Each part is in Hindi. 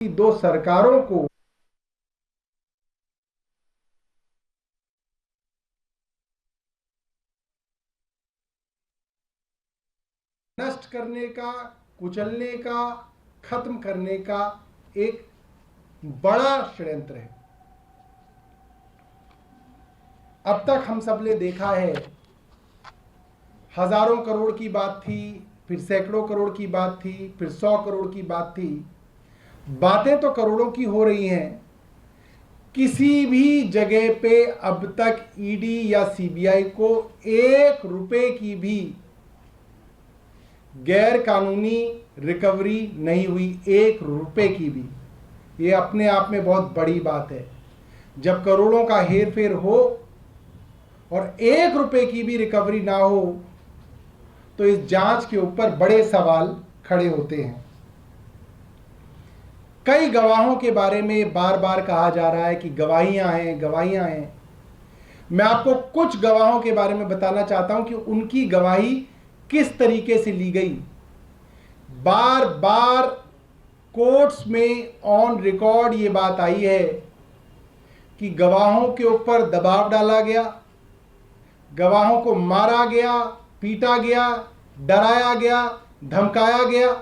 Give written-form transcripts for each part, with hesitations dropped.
दो सरकारों को नष्ट करने का, कुचलने का, खत्म करने का एक बड़ा षड्यंत्र है। अब तक हम सब ने देखा है, हजारों करोड़ की बात थी, फिर सैकड़ों करोड़ की बात थी, फिर 100 करोड़ की बात थी। बातें तो करोड़ों की हो रही हैं। किसी भी जगह पे अब तक ईडी या सीबीआई को 1 रुपए की भी गैर कानूनी रिकवरी नहीं हुई, 1 रुपए की भी। ये अपने आप में बहुत बड़ी बात है। जब करोड़ों का हेर फेर हो और 1 रुपए की भी रिकवरी ना हो, तो इस जांच के ऊपर बड़े सवाल खड़े होते हैं। कई गवाहों के बारे में बार बार कहा जा रहा है कि गवाहियां हैं, गवाहियां हैं। मैं आपको कुछ गवाहों के बारे में बताना चाहता हूं कि उनकी गवाही किस तरीके से ली गई। बार बार कोर्ट्स में ऑन रिकॉर्ड ये बात आई है कि गवाहों के ऊपर दबाव डाला गया, गवाहों को मारा गया, पीटा गया, डराया गया, धमकाया गया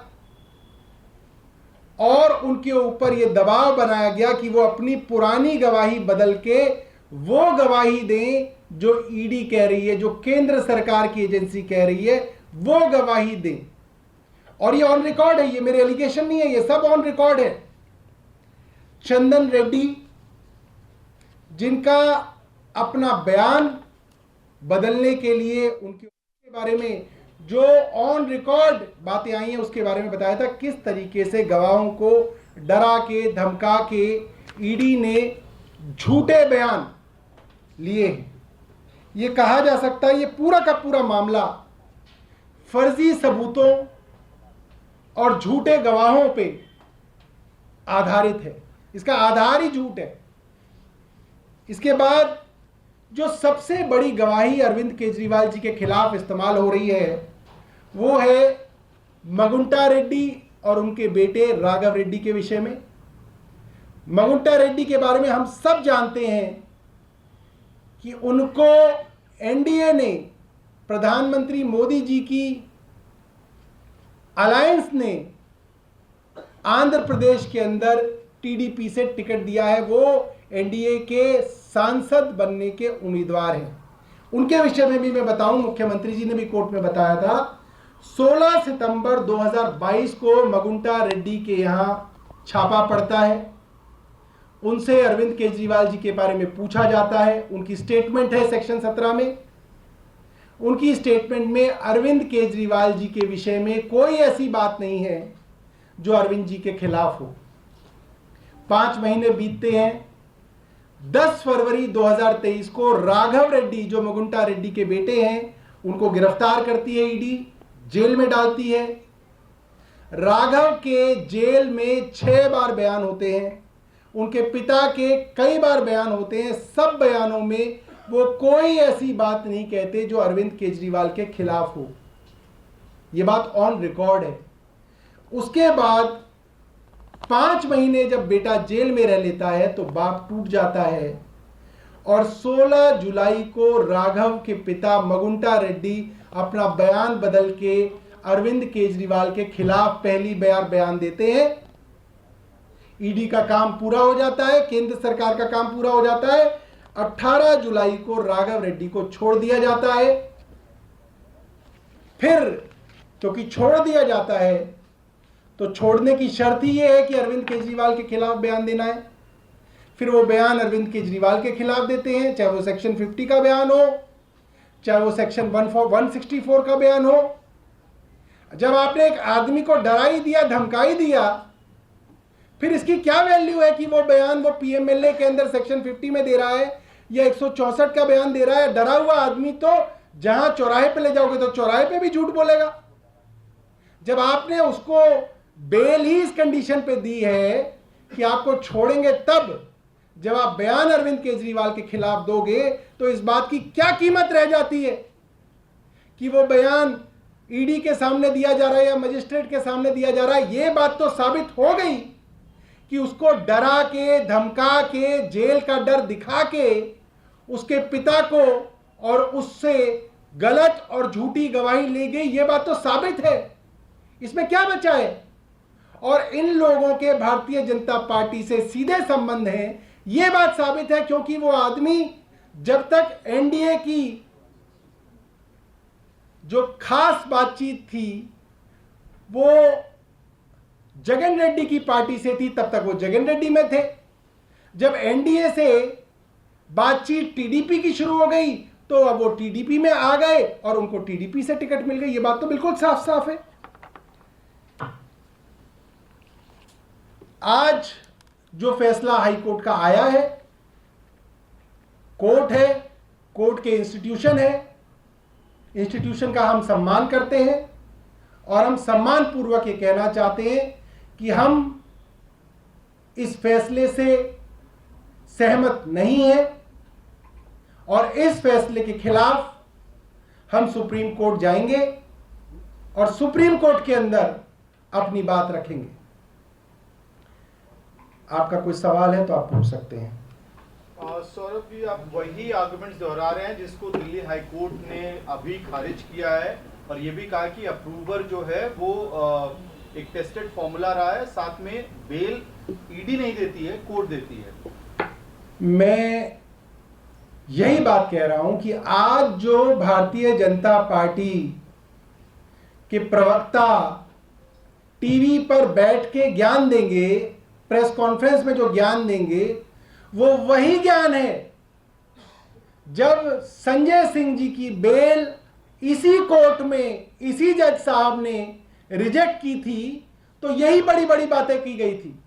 और उनके ऊपर यह दबाव बनाया गया कि वो अपनी पुरानी गवाही बदल के वो गवाही दें जो ईडी कह रही है, जो केंद्र सरकार की एजेंसी कह रही है, वो गवाही दें। और ये ऑन रिकॉर्ड है, ये मेरे एलिगेशन नहीं है, ये सब ऑन रिकॉर्ड है। चंदन रेड्डी, जिनका अपना बयान बदलने के लिए उनके बारे में जो ऑन रिकॉर्ड बातें आई हैं उसके बारे में बताया था, किस तरीके से गवाहों को डरा के, धमका के ईडी ने झूठे बयान लिए हैं। ये कहा जा सकता है ये पूरा का पूरा मामला फर्जी सबूतों और झूठे गवाहों पे आधारित है। इसका आधार ही झूठ है। इसके बाद जो सबसे बड़ी गवाही अरविंद केजरीवाल जी के खिलाफ इस्तेमाल हो रही है वो है मगुंटा रेड्डी और उनके बेटे राघव रेड्डी के विषय में। मगुंटा रेड्डी के बारे में हम सब जानते हैं कि उनको एनडीए ने, प्रधानमंत्री मोदी जी की अलायंस ने आंध्र प्रदेश के अंदर टीडीपी से टिकट दिया है। वो एनडीए के सांसद बनने के उम्मीदवार हैं। उनके विषय में भी मैं बताऊं, मुख्यमंत्री जी ने भी कोर्ट में बताया था, 16 सितंबर 2022 को मगुंटा रेड्डी के यहां छापा पड़ता है। उनसे अरविंद केजरीवाल जी के बारे में पूछा जाता है। उनकी स्टेटमेंट है सेक्शन 17 में। उनकी स्टेटमेंट में अरविंद केजरीवाल जी के विषय में कोई ऐसी बात नहीं है जो अरविंद जी के खिलाफ हो। 5 महीने बीतते हैं। 10 फरवरी 2023 को राघव रेड्डी, जो मगुंटा रेड्डी के बेटे हैं, उनको गिरफ्तार करती है ईडी, जेल में डालती है। राघव के जेल में 6 बार बयान होते हैं। उनके पिता के कई बार बयान होते हैं। सब बयानों में वो कोई ऐसी बात नहीं कहते जो अरविंद केजरीवाल के खिलाफ हो। यह बात ऑन रिकॉर्ड है। उसके बाद 5 महीने जब बेटा जेल में रह लेता है तो बाप टूट जाता है और 16 जुलाई को राघव के पिता मगुंटा रेड्डी अपना बयान बदल के अरविंद केजरीवाल के खिलाफ पहली बार बयान देते हैं। ईडी का काम पूरा हो जाता है, केंद्र सरकार का काम पूरा हो जाता है। 18 जुलाई को राघव रेड्डी को छोड़ दिया जाता है। फिर क्योंकि छोड़ दिया जाता है तो छोड़ने की शर्त ही यह है कि अरविंद केजरीवाल के खिलाफ बयान देना है। फिर वो बयान अरविंद केजरीवाल के खिलाफ देते हैं, चाहे वो सेक्शन 50 का बयान हो, चाहे वो सेक्शन 164 का बयान हो। जब आपने एक आदमी को डरा ही दिया, धमका ही दिया, फिर इसकी क्या वैल्यू है कि वो बयान वो पीएमएलए के अंदर सेक्शन 50 में दे रहा है या 164 का बयान दे रहा है। डरा हुआ आदमी तो जहां चौराहे पे ले जाओगे तो चौराहे पे भी झूठ बोलेगा। जब आपने उसको बेल ही इस कंडीशन पे दी है कि आपको छोड़ेंगे, तब जब आप बयान अरविंद केजरीवाल के खिलाफ दोगे तो इस बात की क्या कीमत रह जाती है कि वो बयान ईडी के सामने दिया जा रहा है या मजिस्ट्रेट के सामने दिया जा रहा है। यह बात तो साबित हो गई कि उसको डरा के, धमका के, जेल का डर दिखा के उसके पिता को और उससे गलत और झूठी गवाही ली गई, यह बात तो साबित है। इसमें क्या बचा है? और इन लोगों के भारतीय जनता पार्टी से सीधे संबंध हैं, यह बात साबित है क्योंकि वो आदमी जब तक एनडीए की जो खास बातचीत थी वो जगन रेड्डी की पार्टी से थी, तब तक वो जगन रेड्डी में थे। जब एनडीए से बातचीत टीडीपी की शुरू हो गई तो अब वो टीडीपी में आ गए और उनको टीडीपी से टिकट मिल गई। ये बात तो बिल्कुल साफ साफ है। आज जो फैसला हाईकोर्ट का आया है, कोर्ट है, कोर्ट के इंस्टीट्यूशन है, इंस्टीट्यूशन का हम सम्मान करते हैं और हम सम्मान पूर्वक ये कहना चाहते हैं कि हम इस फैसले से सहमत नहीं हैं और इस फैसले के खिलाफ हम सुप्रीम कोर्ट जाएंगे और सुप्रीम कोर्ट के अंदर अपनी बात रखेंगे। आपका कोई सवाल है तो आप पूछ सकते हैं। सौरभ जी, आप वही आर्गुमेंट्स दोहरा रहे हैं जिसको दिल्ली हाई कोर्ट ने अभी खारिज किया है और ये भी कहा कि अप्रूवर जो है वो एक टेस्टेड फॉर्मूला रहा है, साथ में बेल ईडी नहीं देती है, कोर्ट देती है। मैं यही बात कह रहा हूं कि आज जो भारतीय जनता पार्टी के प्रवक्ता टीवी पर बैठ के ज्ञान देंगे, प्रेस कॉन्फ्रेंस में जो ज्ञान देंगे, वो वही ज्ञान है जब संजय सिंह जी की बेल इसी कोर्ट में इसी जज साहब ने रिजेक्ट की थी, तो यही बड़ी बड़ी बातें की गई थी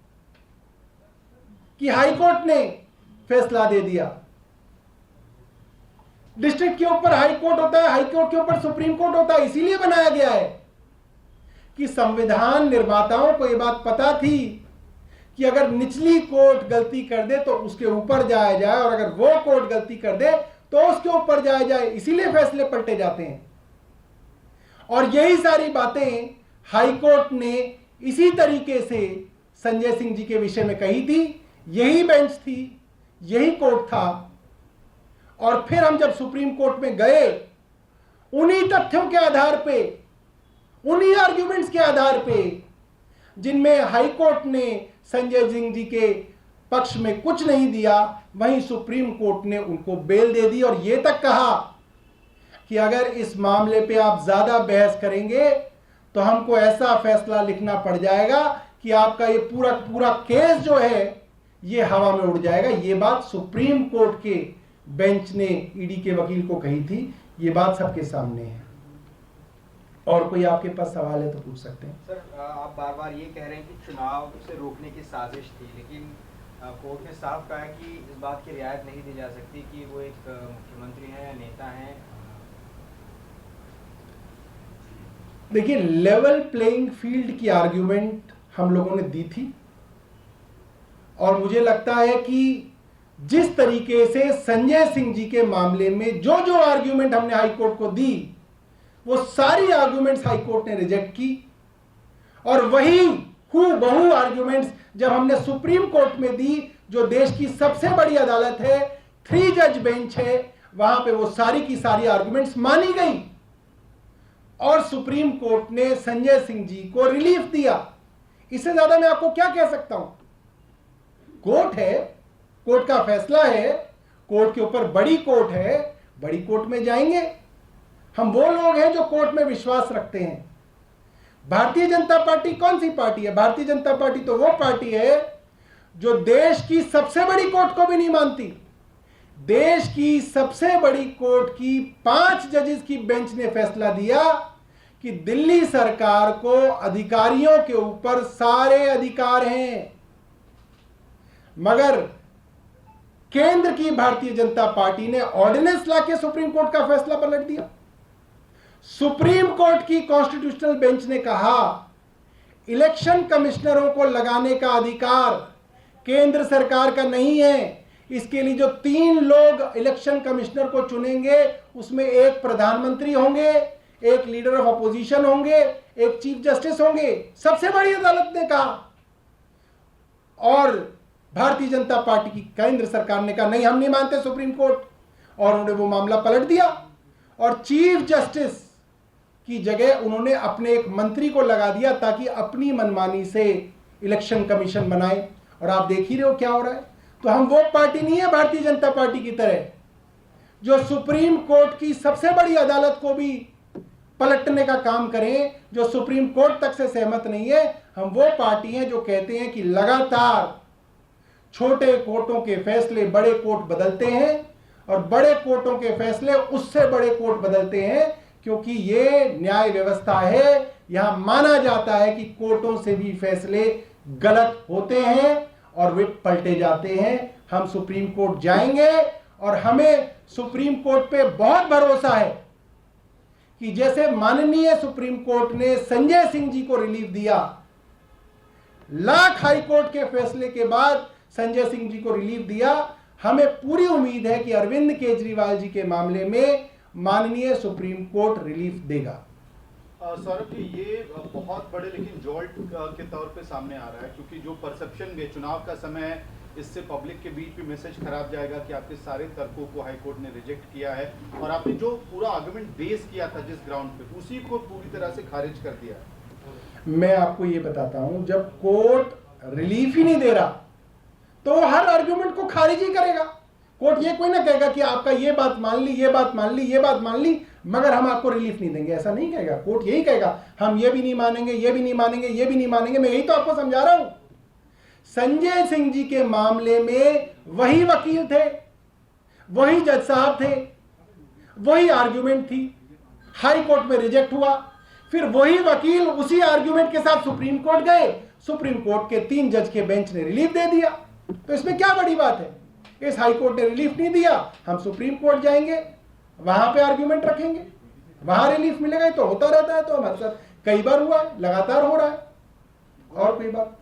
कि हाई कोर्ट ने फैसला दे दिया। डिस्ट्रिक्ट के ऊपर हाई कोर्ट होता है, हाई कोर्ट के ऊपर सुप्रीम कोर्ट होता है। इसीलिए बनाया गया है कि संविधान निर्माताओं को यह बात पता थी कि अगर निचली कोर्ट गलती कर दे तो उसके ऊपर जाया जाए और अगर वो कोर्ट गलती कर दे तो उसके ऊपर जाया जाए। इसीलिए फैसले पलटे जाते हैं और यही सारी बातें हाई कोर्ट ने इसी तरीके से संजय सिंह जी के विषय में कही थी। यही बेंच थी, यही कोर्ट था। और फिर हम जब सुप्रीम कोर्ट में गए, उन्हीं तथ्यों के आधार पे, उन्हीं आर्ग्यूमेंट्स के आधार पे जिनमें हाई कोर्ट ने संजय सिंह जी के पक्ष में कुछ नहीं दिया, वहीं सुप्रीम कोर्ट ने उनको बेल दे दी और यह तक कहा कि अगर इस मामले पे आप ज्यादा बहस करेंगे तो हमको ऐसा फैसला लिखना पड़ जाएगा कि आपका ये पूरा पूरा केस जो है ये हवा में उड़ जाएगा। ये बात सुप्रीम कोर्ट के बेंच ने ईडी के वकील को कही थी। ये बात सबके सामने है। और कोई आपके पास सवाल है तो पूछ सकते हैं। सर, आप बार बार ये कह रहे हैं कि चुनाव से रोकने की साजिश थी, लेकिन कोर्ट ने साफ कहा है कि इस बात की रियायत नहीं दी जा सकती कि वो एक मुख्यमंत्री हैं या नेता हैं। देखिए, लेवल प्लेइंग फील्ड की आर्ग्यूमेंट हम लोगों ने दी थी और मुझे लगता है कि जिस तरीके से संजय सिंह जी के मामले में जो जो आर्ग्यूमेंट हमने हाई कोर्ट को दी, वो सारी आर्ग्यूमेंट्स हाई कोर्ट ने रिजेक्ट की और वही हूबहू आर्ग्यूमेंट्स जब हमने सुप्रीम कोर्ट में दी, जो देश की सबसे बड़ी अदालत है, 3 जज बेंच है, वहां पे वो सारी की सारी आर्ग्यूमेंट्स मानी गई और सुप्रीम कोर्ट ने संजय सिंह जी को रिलीफ दिया। इससे ज्यादा मैं आपको क्या कह सकता हूं? कोर्ट है, कोर्ट का फैसला है, कोर्ट के ऊपर बड़ी कोर्ट है, बड़ी कोर्ट में जाएंगे। हम वो लोग हैं जो कोर्ट में विश्वास रखते हैं। भारतीय जनता पार्टी कौन सी पार्टी है? भारतीय जनता पार्टी तो वो पार्टी है जो देश की सबसे बड़ी कोर्ट को भी नहीं मानती। देश की सबसे बड़ी कोर्ट की 5 जजेस की बेंच ने फैसला दिया कि दिल्ली सरकार को अधिकारियों के ऊपर सारे अधिकार हैं, मगर केंद्र की भारतीय जनता पार्टी ने ऑर्डिनेंस लाके सुप्रीम कोर्ट का फैसला पलट दिया। सुप्रीम कोर्ट की कॉन्स्टिट्यूशनल बेंच ने कहा इलेक्शन कमिश्नरों को लगाने का अधिकार केंद्र सरकार का नहीं है। इसके लिए जो 3 लोग इलेक्शन कमिश्नर को चुनेंगे उसमें एक प्रधानमंत्री होंगे, एक लीडर ऑफ अपोजिशन होंगे, एक चीफ जस्टिस होंगे। सबसे बड़ी अदालत ने कहा और भारतीय जनता पार्टी की केंद्र सरकार ने कहा नहीं, हम नहीं मानते सुप्रीम कोर्ट, और उन्होंने वो मामला पलट दिया और चीफ जस्टिस की जगह उन्होंने अपने एक मंत्री को लगा दिया ताकि अपनी मनमानी से इलेक्शन कमीशन बनाए। और आप देख ही रहे हो क्या हो रहा है। तो हम वो पार्टी नहीं है भारतीय जनता पार्टी की तरह जो सुप्रीम कोर्ट की सबसे बड़ी अदालत को भी पलटने का काम करें, जो सुप्रीम कोर्ट तक से सहमत नहीं है। हम वो पार्टी हैं जो कहते हैं कि लगातार छोटे कोर्टों के फैसले बड़े कोर्ट बदलते हैं और बड़े कोर्टों के फैसले उससे बड़े कोर्ट बदलते हैं, क्योंकि ये न्याय व्यवस्था है। यहां माना जाता है कि कोर्टों से भी फैसले गलत होते हैं और वे पलटे जाते हैं। हम सुप्रीम कोर्ट जाएंगे और हमें सुप्रीम कोर्ट पे बहुत भरोसा है कि जैसे माननीय सुप्रीम कोर्ट ने संजय सिंह जी को रिलीफ दिया, लाख हाई कोर्ट के फैसले के बाद संजय सिंह जी को रिलीफ दिया, हमें पूरी उम्मीद है कि अरविंद केजरीवाल जी के मामले में माननीय सुप्रीम कोर्ट रिलीफ देगा। सौरभ जी, ये बहुत बड़े लेकिन जॉल्ट के तौर पे सामने आ रहा है, क्योंकि जो परसेप्शन है चुनाव का समय है, इससे पब्लिक के बीच भी मैसेज खराब जाएगा कि आपके सारे तर्कों को हाई कोर्ट ने रिजेक्ट किया है और आपने जो पूरा आर्गुमेंट बेस किया था जिस ग्राउंड पे, उसी को पूरी तरह से खारिज कर दिया है। मैं आपको ये बताता हूं, जब कोर्ट रिलीफ ही नहीं दे रहा तो वो हर आर्गुमेंट को खारिज ही करेगा। कोर्ट ये कोई ना कहेगा कि आपका ये बात मान ली, ये बात मान ली, ये बात मान ली, मगर हम आपको रिलीफ नहीं देंगे, ऐसा नहीं कहेगा। कोर्ट यही कहेगा हम ये भी नहीं मानेंगे, ये भी नहीं मानेंगे, ये भी नहीं मानेंगे। मैं यही तो आपको समझा रहा हूं। संजय सिंह जी के मामले में वही वकील थे, वही जज साहब थे, वही आर्ग्यूमेंट थी, हाई कोर्ट में रिजेक्ट हुआ, फिर वही वकील उसी आर्ग्यूमेंट के साथ सुप्रीम कोर्ट गए, सुप्रीम कोर्ट के 3 जज के बेंच ने रिलीफ दे दिया। तो इसमें क्या बड़ी बात है? इस हाई कोर्ट ने रिलीफ नहीं दिया, हम सुप्रीम कोर्ट जाएंगे, वहां पे आर्ग्यूमेंट रखेंगे, वहां रिलीफ मिलेगा। तो होता रहता है, तो हमारे साथ कई बार हुआ है, लगातार हो रहा है। और कोई बात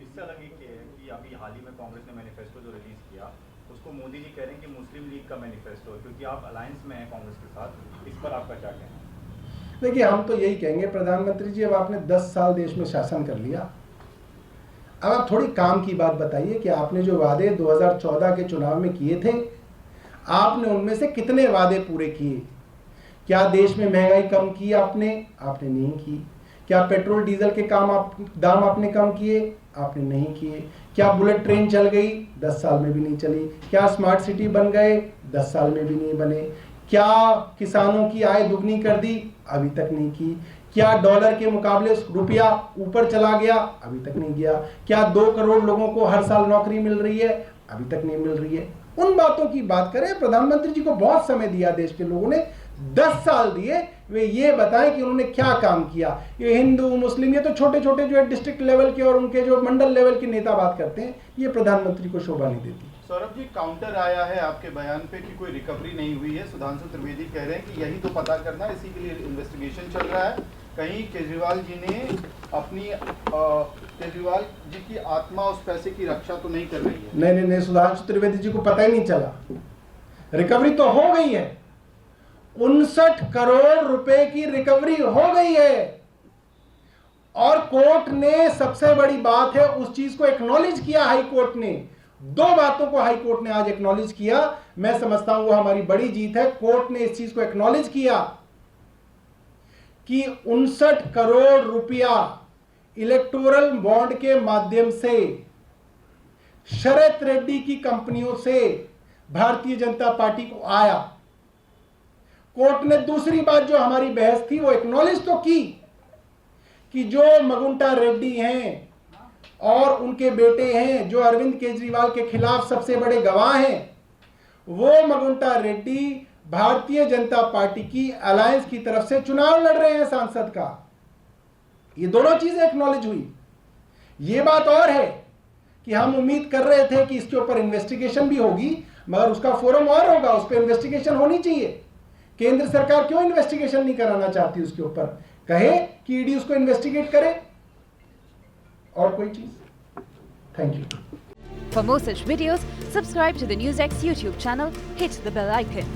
इससे अलग एक है कि अभी हाल ही में कांग्रेस ने मैनिफेस्टो जो रिलीज किया, उसको मोदी जी कह रहे हैं कि मुस्लिम लीग का मैनिफेस्टो है, क्योंकि आप अलायंस में हैं कांग्रेस के साथ। इस पर आपका क्या कहना है? देखिए, हम तो यही कहेंगे प्रधानमंत्री जी, अब आपने 10 साल देश में शासन कर लिया, अब आप थोड़ी काम की बात बताइए कि आपने जो वादे 2014 के चुनाव में किए थे, आपने उनमें से कितने वादे पूरे किए? क्या देश में महंगाई कम की आपने नहीं की। क्या पेट्रोल डीजल के दाम आपने कम किए? आपने नहीं किए। क्या बुलेट ट्रेन चल गई? 10 साल में भी नहीं चली। क्या स्मार्ट सिटी बन गए? 10 साल में भी नहीं बने। क्या किसानों की आय दुगनी कर दी? अभी तक नहीं की। क्या डॉलर के मुकाबले रुपया ऊपर चला गया? अभी तक नहीं गया। क्या 2 करोड़ लोगों को हर साल नौकरी मिल रही है? अभी तक नहीं मिल रही है। उन बातों की बात करें। प्रधानमंत्री जी को बहुत समय दिया, देश के लोगों ने 10 साल दिए, वे ये बताएं कि उन्होंने क्या काम किया। ये हिंदू मुस्लिम, ये तो छोटे छोटे जो है डिस्ट्रिक्ट लेवल के और उनके जो मंडल लेवल के नेता बात करते हैं, ये प्रधानमंत्री को शोभा नहीं देती। सौरभ जी, काउंटर आया है आपके बयान पे कि कोई रिकवरी नहीं हुई है। सुधांशु त्रिवेदी कह रहे हैं कि यही तो पता करना है, इसी के लिए इन्वेस्टिगेशन चल रहा है। कहीं केजरीवाल जी ने अपनी केजरीवाल जी की आत्मा उस पैसे की रक्षा तो नहीं कर रही है। नहीं, सुधांशु त्रिवेदी जी को पता ही नहीं चला। रिकवरी तो हो गई है, 59 करोड़ रुपए की रिकवरी हो गई है और कोर्ट ने, सबसे बड़ी बात है, उस चीज को एक्नॉलेज किया। हाई कोर्ट ने 2 बातों को हाई कोर्ट ने आज एक्नॉलेज किया। मैं समझता हूं वो हमारी बड़ी जीत है। कोर्ट ने इस चीज को एक्नॉलेज किया कि 59 करोड़ रुपया इलेक्टोरल बॉन्ड के माध्यम से शरद रेड्डी की कंपनियों से भारतीय जनता पार्टी को आया। कोर्ट ने दूसरी बात जो हमारी बहस थी वो एक्नॉलेज तो की कि जो मगुंटा रेड्डी हैं और उनके बेटे हैं, जो अरविंद केजरीवाल के खिलाफ सबसे बड़े गवाह हैं, वो मगुंटा रेड्डी भारतीय जनता पार्टी की अलायंस की तरफ से चुनाव लड़ रहे हैं सांसद का। ये दोनों चीजें एक्नॉलेज हुई। ये बात और है कि हम उम्मीद कर रहे थे कि इसके ऊपर इन्वेस्टिगेशन भी होगी, मगर उसका फोरम और होगा, उस पर इन्वेस्टिगेशन होनी चाहिए। केंद्र सरकार क्यों इन्वेस्टिगेशन नहीं कराना चाहती उसके ऊपर? कहे कि ईडी उसको इन्वेस्टिगेट करे। और कोई चीज। Thank you. For more such videos, subscribe to the NewsX YouTube channel, hit the bell icon.